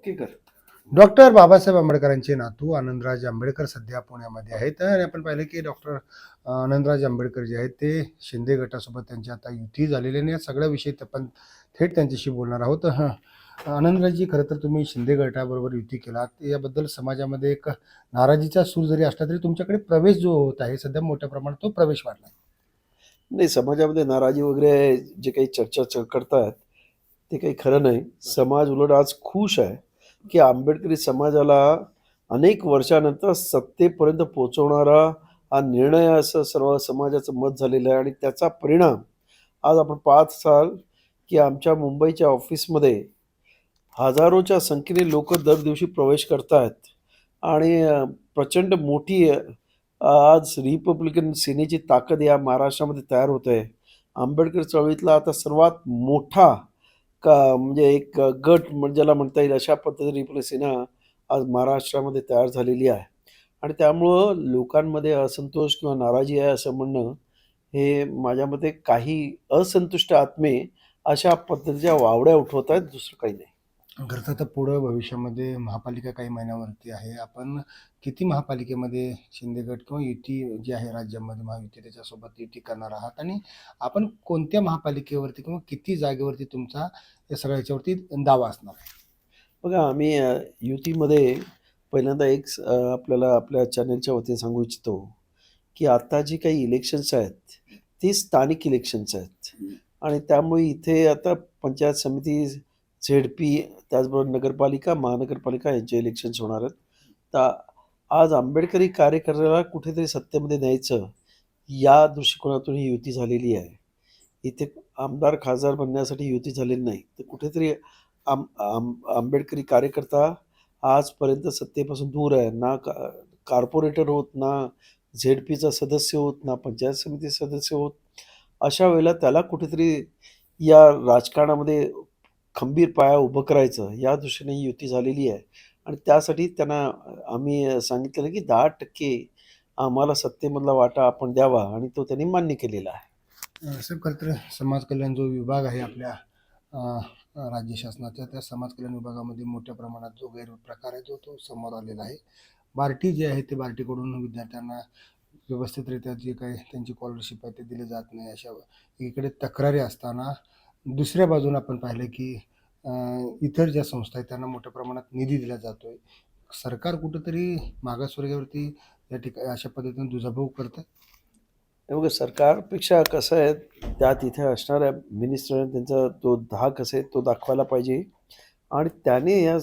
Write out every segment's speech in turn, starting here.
ओकेकर. Doctor Babasaheb आंबेडकरांचे नातू आनंदराज आंबेडकर सध्या पुण्यामध्ये आहेत आणि आपण पाहिलं की डॉक्टर आनंदराज आंबेडकर जे आहेत ते शिंदे गटासोबत त्यांची आता युती झालेली आणि या सगळ्या विषयी आपण थेट त्यांच्याशी बोलणार आहोत. आनंदराजजी, खरं तर तुम्ही शिंदे गटाबरोबर युती केलात, याबद्दल समाजामध्ये एक नाराजीचा सूर जरी असला तरी तुमच्याकडे प्रवेश जो होत आहे सध्या मोठ्या प्रमाणात तो प्रवेश वाढला. नाही, समाजामध्ये नाराजी वगैरे जे काही चर्चा करतायत ते काही खरं नाही. समाज उलट आज खुश आहे की आंबेडकरी समाजाला अनेक वर्षानंतर सत्तेपर्यंत पोहोचवणारा हा निर्णय असं सर्व समाजाचं मत झालेलं आहे. आणि त्याचा परिणाम आज आपण पाहत असाल की आमच्या मुंबईच्या ऑफिसमध्ये हजारोच्या संख्येने लोक दर दिवशी प्रवेश करतायत. आणि प्रचंड मोठी आज रिपब्लिकन सेनेची ताकद या महाराष्ट्रामध्ये तयार होत आहे. आंबेडकर चळवळीतला आता सर्वात मोठा म्हणजे एक गट ज्याला म्हणता येईल अशा पद्धतीने रिपब्लिकन सेना आज महाराष्ट्रामध्ये तयार झालेली आहे. आणि त्यामुळं लोकांमध्ये असंतोष किंवा नाराजी आहे असं म्हणणं हे माझ्या मते काही असंतुष्ट आत्मे अशा पद्धतीच्या वावड्या उठवत आहेत, दुसरं काही नाही. खरं तर पुढं भविष्यामध्ये महापालिका काही महिन्यावरती आहे. आपण किती महापालिकेमध्ये शिंदे गट किंवा युती जी आहे राज्यामध्ये महायुती त्याच्यासोबत युती करणार आहात आणि आपण कोणत्या महापालिकेवरती किंवा किती जागेवरती तुमचा या सगळ्या याच्यावरती दावा असणार आहे? बघा, आम्ही युतीमध्ये पहिल्यांदा आपल्याला आपल्या चॅनलच्या वतीने सांगू इच्छितो की आता जी काही इलेक्शन्स आहेत ती स्थानिक इलेक्शन्स आहेत. आणि त्यामुळे इथे आता पंचायत समिती, झेडपी, त्याचबरोबर नगरपालिका, महानगरपालिका यांचे इलेक्शन्स होणार आहेत. तर आज आंबेडकरी कार्यकर्त्याला कुठेतरी सत्तेमध्ये न्यायचं या दृष्टिकोनातून ही युती झालेली आहे. इथे आमदार खासदार बनण्यासाठी युती झालेली नाही, तर कुठेतरी आंबेडकरी कार्यकर्ता आजपर्यंत सत्तेपासून दूर आहे. ना कॉर्पोरेटर होत, ना झेडपीचा सदस्य होत, ना पंचायत समिती सदस्य होत. अशा वेळेला त्याला कुठेतरी या राजकारणामध्ये खंबीर पाया उभं करायचं या दृष्टीने ही युती झालेली आहे. आणि त्यासाठी त्यांना आम्ही सांगितलेलं की 10% आम्हाला सत्तेमधला वाटा आपण द्यावा, आणि तो त्यांनी मान्य केलेला आहे. असं खरं तर समाज कल्याण जो विभाग आहे आपल्या राज्य शासनाच्या, त्या समाज कल्याण विभागामध्ये मोठ्या प्रमाणात जो गैरप्रकार आहे तो समोर आलेला आहे. बार्टी जे आहे ते बार्टीकडून विद्यार्थ्यांना व्यवस्थितरित्या जे काही त्यांची स्कॉलरशिप आहे ते दिले जात नाही, अशा इकडे तक्रारी असताना दुसऱ्या बाजूने आपण पाहिलं की इतर ज्या संस्था आहेत त्यांना मोठ्या प्रमाणात निधी दिला जातोय. सरकार कुठंतरी मागासवर्गावरती या ठिकाणी अशा पद्धतीने दुजाभाव करतं. हे बघा, सरकारपेक्षा कसं आहे, त्या तिथे असणाऱ्या मिनिस्टर त्यांचा तो धाक असेल तो दाखवायला पाहिजे. आणि त्याने या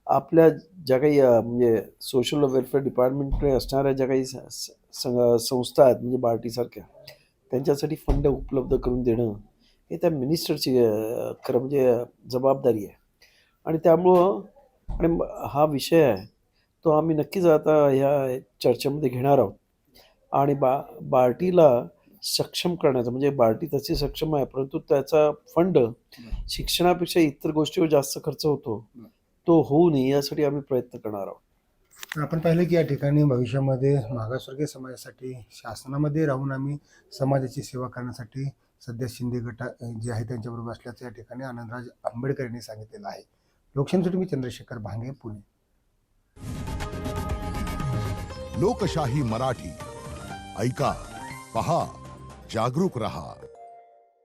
आपल्या ज्या काही म्हणजे सोशल वेलफेअर डिपार्टमेंटकडे असणाऱ्या ज्या काही संस्था आहेत म्हणजे बार्टीसारख्या, त्यांच्यासाठी फंड उपलब्ध करून देणं हे त्या मिनिस्टरची खरं म्हणजे जबाबदारी आहे. आणि त्यामुळं हा विषय आहे तो आम्ही नक्कीच आता ह्या चर्चेमध्ये घेणार आहोत. आणि बार्टीला सक्षम करण्याचं, म्हणजे बार्टी तशी सक्षम आहे परंतु त्याचा फंड शिक्षणापेक्षा इतर गोष्टीवर जास्त खर्च होतो, तो होऊ नये यासाठी आम्ही प्रयत्न करणार आहोत. आपण पाहिलं की या ठिकाणी भविष्यामध्ये मागासवर्गीय समाजासाठी शासनामध्ये राहून आम्ही समाजाची सेवा करण्यासाठी सध्या शिंदे गट जे आहे त्यांच्याबरोबर असल्याचं या ठिकाणी आनंदराज आंबेडकर यांनी सांगितलेलं आहे. लोकशाहीसाठी मी चंद्रशेखर भांगे, पुणे. लोकशाही मराठी ऐका, पहा, जागरूक रहा.